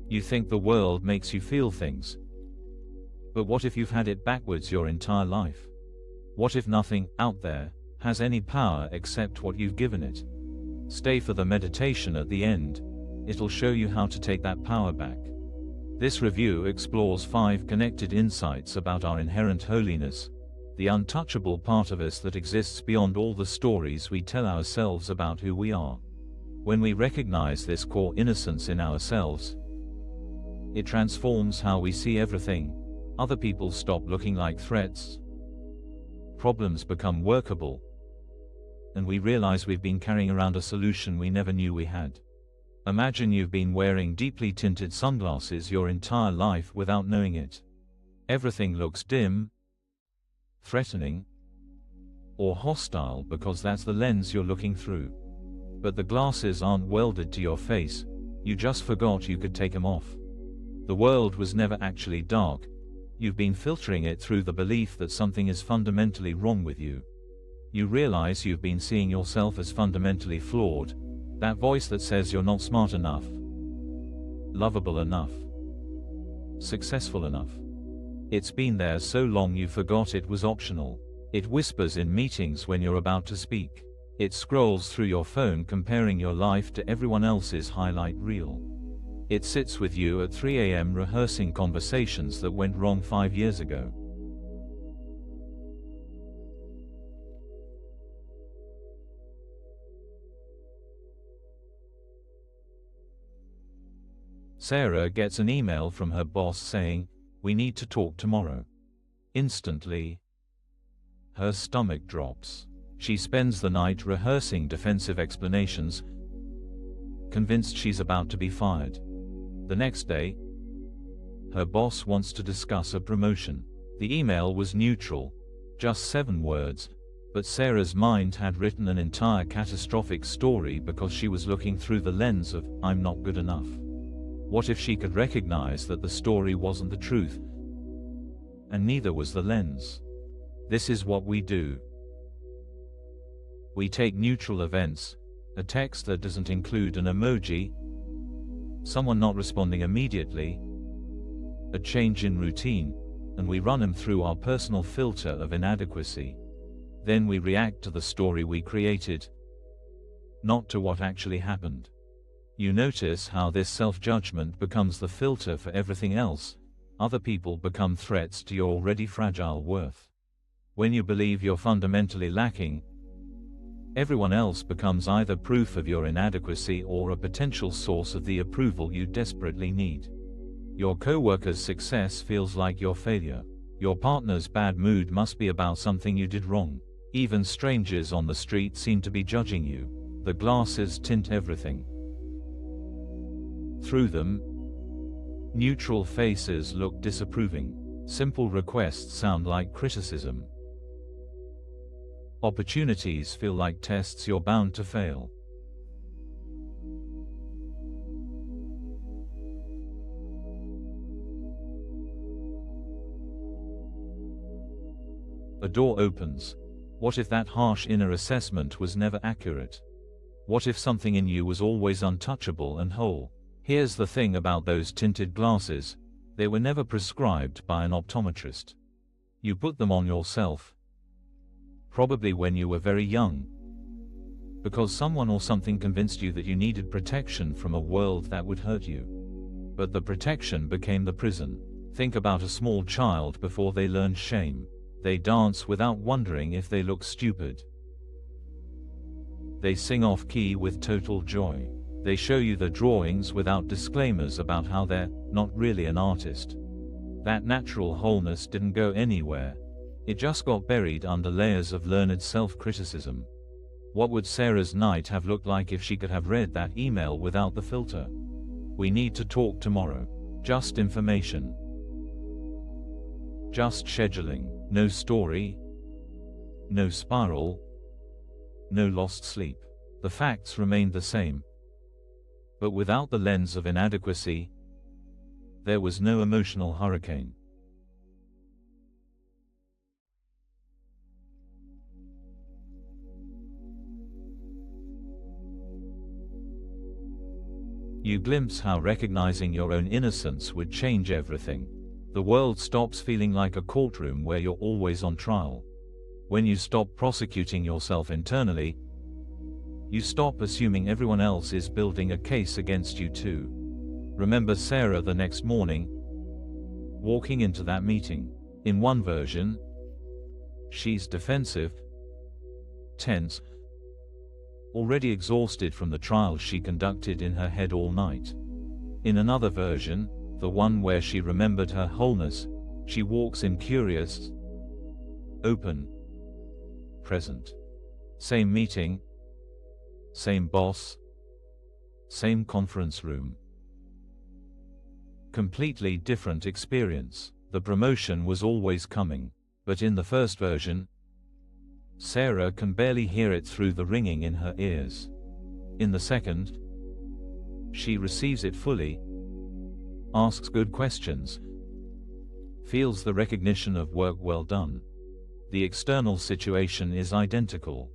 You think the world makes you feel things. But what if you've had it backwards your entire life? What if nothing out there has any power except what you've given it? Stay for the meditation at the end. It'll show you how to take that power back. This review explores 5 connected insights about our inherent holiness, the untouchable part of us that exists beyond all the stories we tell ourselves about who we are. When we recognize this core innocence in ourselves, it transforms how we see everything. Other people stop looking like threats. Problems become workable. And we realize we've been carrying around a solution we never knew we had. Imagine you've been wearing deeply tinted sunglasses your entire life without knowing it. Everything looks dim, threatening, or hostile because that's the lens you're looking through. But the glasses aren't welded to your face, you just forgot you could take them off. The world was never actually dark. You've been filtering it through the belief that something is fundamentally wrong with you. You realize you've been seeing yourself as fundamentally flawed, that voice that says you're not smart enough, lovable enough, successful enough. It's been there so long you forgot it was optional. It whispers in meetings when you're about to speak. It scrolls through your phone comparing your life to everyone else's highlight reel. It sits with you at 3 a.m. rehearsing conversations that went wrong 5 years ago. Sarah gets an email from her boss saying, "We need to talk tomorrow." Instantly, her stomach drops. She spends the night rehearsing defensive explanations, convinced she's about to be fired. The next day, her boss wants to discuss a promotion. The email was neutral, just 7 words, but Sarah's mind had written an entire catastrophic story because she was looking through the lens of, "I'm not good enough." What if she could recognize that the story wasn't the truth, and neither was the lens? This is what we do. We take neutral events, a text that doesn't include an emoji, someone not responding immediately, a change in routine, and we run them through our personal filter of inadequacy. Then we react to the story we created, not to what actually happened. You notice how this self-judgment becomes the filter for everything else. Other people become threats to your already fragile worth. When you believe you're fundamentally lacking, everyone else becomes either proof of your inadequacy or a potential source of the approval you desperately need. Your coworker's success feels like your failure. Your partner's bad mood must be about something you did wrong. Even strangers on the street seem to be judging you. The glasses tint everything. Through them, neutral faces look disapproving. Simple requests sound like criticism. Opportunities feel like tests you're bound to fail. A door opens. What if that harsh inner assessment was never accurate? What if something in you was always untouchable and whole? Here's the thing about those tinted glasses. They were never prescribed by an optometrist. You put them on yourself, probably when you were very young, because someone or something convinced you that you needed protection from a world that would hurt you. But the protection became the prison. Think about a small child before they learn shame. They dance without wondering if they look stupid. They sing off-key with total joy. They show you the drawings without disclaimers about how they're not really an artist. That natural wholeness didn't go anywhere. It just got buried under layers of learned self-criticism. What would Sarah's night have looked like if she could have read that email without the filter? "We need to talk tomorrow." Just information. Just scheduling. No story. No spiral. No lost sleep. The facts remained the same. But without the lens of inadequacy, there was no emotional hurricane. You glimpse how recognizing your own innocence would change everything. The world stops feeling like a courtroom where you're always on trial. When you stop prosecuting yourself internally, you stop assuming everyone else is building a case against you too. Remember Sarah the next morning, walking into that meeting. In one version, she's defensive, tense, already exhausted from the trial she conducted in her head all night. In another version, the one where she remembered her wholeness, she walks in curious, open, present. Same meeting, same boss, same conference room. Completely different experience. The promotion was always coming, but in the first version, Sarah can barely hear it through the ringing in her ears. In the second, she receives it fully, asks good questions, feels the recognition of work well done. The external situation is identical.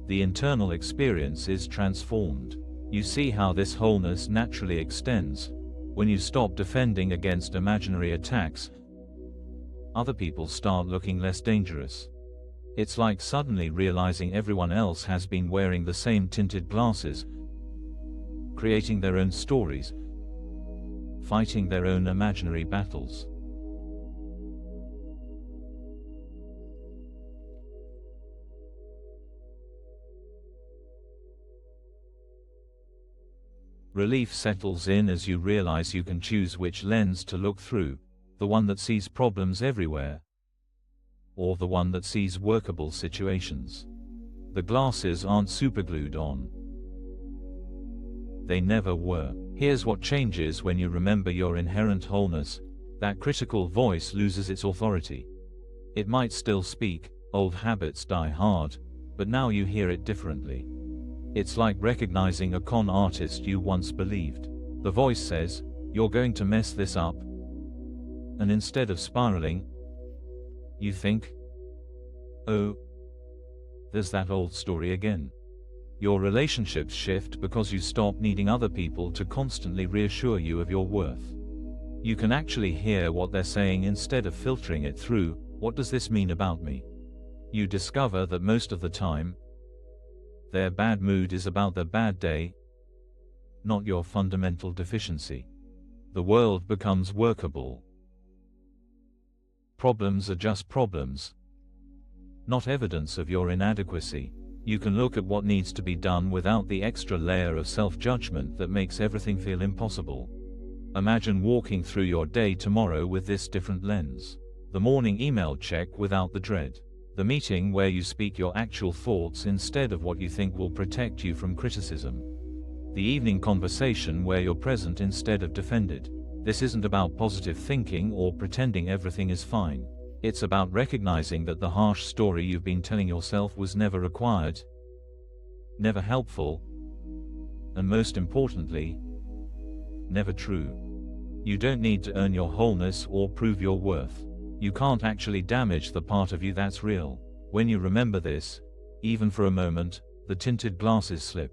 The internal experience is transformed. You see how this wholeness naturally extends. When you stop defending against imaginary attacks, other people start looking less dangerous. It's like suddenly realizing everyone else has been wearing the same tinted glasses, creating their own stories, fighting their own imaginary battles. Relief settles in as you realize you can choose which lens to look through, the one that sees problems everywhere, or the one that sees workable situations. The glasses aren't superglued on. They never were. Here's what changes when you remember your inherent wholeness. That critical voice loses its authority. It might still speak, old habits die hard, but now you hear it differently. It's like recognizing a con artist you once believed. The voice says, "You're going to mess this up." And instead of spiraling, you think, "Oh, there's that old story again." Your relationships shift because you stop needing other people to constantly reassure you of your worth. You can actually hear what they're saying instead of filtering it through, "What does this mean about me?" You discover that most of the time, their bad mood is about their bad day, not your fundamental deficiency. The world becomes workable. Problems are just problems, not evidence of your inadequacy. You can look at what needs to be done without the extra layer of self-judgment that makes everything feel impossible. Imagine walking through your day tomorrow with this different lens. The morning email check without the dread. The meeting where you speak your actual thoughts instead of what you think will protect you from criticism. The evening conversation where you're present instead of defended. This isn't about positive thinking or pretending everything is fine. It's about recognizing that the harsh story you've been telling yourself was never required, never helpful, and most importantly, never true. You don't need to earn your wholeness or prove your worth. You can't actually damage the part of you that's real. When you remember this, even for a moment, the tinted glasses slip.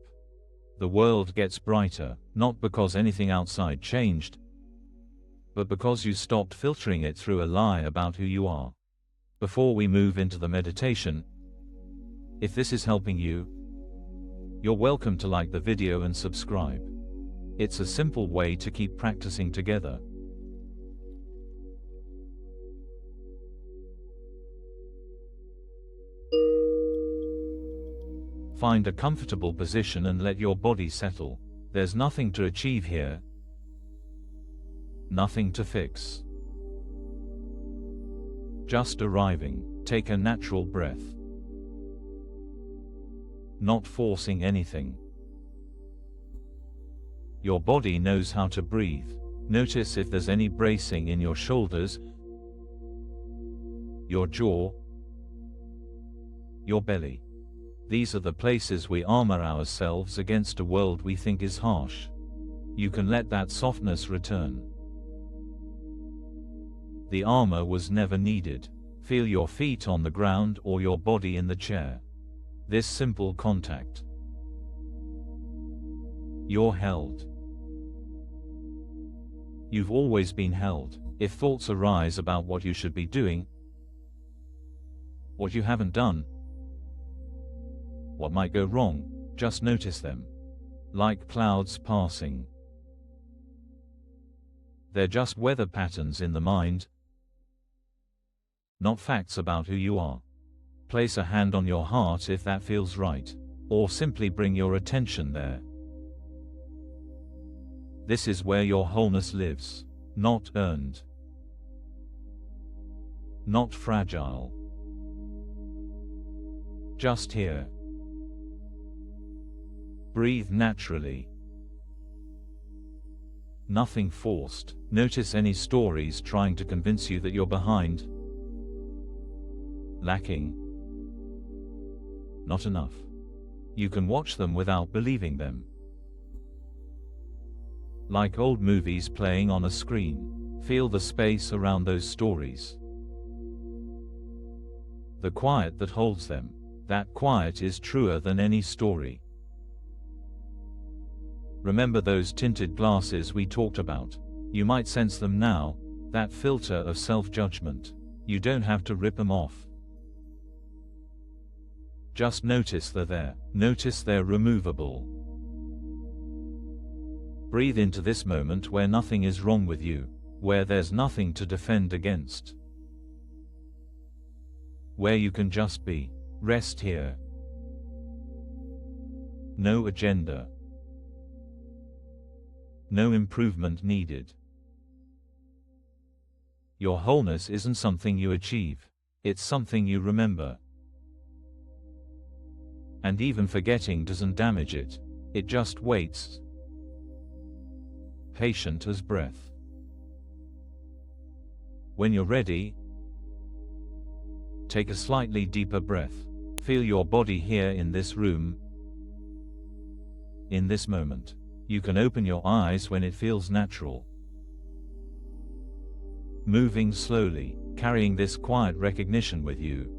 The world gets brighter, not because anything outside changed, but because you stopped filtering it through a lie about who you are. Before we move into the meditation, if this is helping you, you're welcome to like the video and subscribe. It's a simple way to keep practicing together. Find a comfortable position and let your body settle. There's nothing to achieve here, nothing to fix. Just arriving. Take a natural breath. Not forcing anything. Your body knows how to breathe. Notice if there's any bracing in your shoulders, your jaw, your belly. These are the places we armor ourselves against a world we think is harsh. You can let that softness return. The armor was never needed. Feel your feet on the ground or your body in the chair. This simple contact You're held. You've always been held. If thoughts arise about what you should be doing, what you haven't done, what might go wrong, just notice them. Like clouds passing. They're just weather patterns in the mind, not facts about who you are. Place a hand on your heart if that feels right, or simply bring your attention there. This is where your wholeness lives, not earned, not fragile. Just here. Breathe naturally. Nothing forced. Notice any stories trying to convince you that you're behind, lacking, not enough. You can watch them without believing them. Like old movies playing on a screen. Feel the space around those stories. The quiet that holds them. That quiet is truer than any story. Remember those tinted glasses we talked about. You might sense them now, that filter of self-judgment. You don't have to rip them off. Just notice they're there. Notice they're removable. Breathe into this moment where nothing is wrong with you, where there's nothing to defend against, where you can just be. Rest here. No agenda. No improvement needed. Your wholeness isn't something you achieve. It's something you remember. And even forgetting doesn't damage it. It just waits. Patient as breath. When you're ready, take a slightly deeper breath. Feel your body here in this room, in this moment. You can open your eyes when it feels natural. Moving slowly, carrying this quiet recognition with you.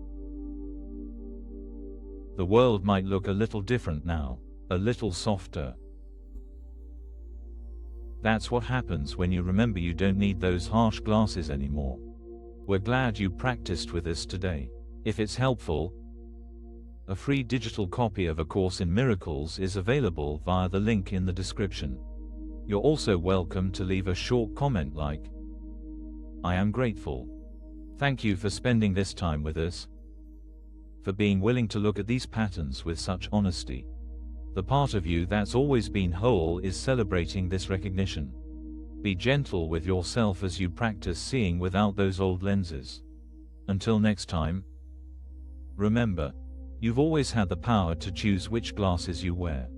The world might look a little different now, a little softer. That's what happens when you remember you don't need those harsh glasses anymore. We're glad you practiced with us today. If it's helpful, a free digital copy of A Course in Miracles is available via the link in the description. You're also welcome to leave a short comment like, "I am grateful. Thank you for spending this time with us, for being willing to look at these patterns with such honesty." The part of you that's always been whole is celebrating this recognition. Be gentle with yourself as you practice seeing without those old lenses. Until next time, remember, you've always had the power to choose which glasses you wear.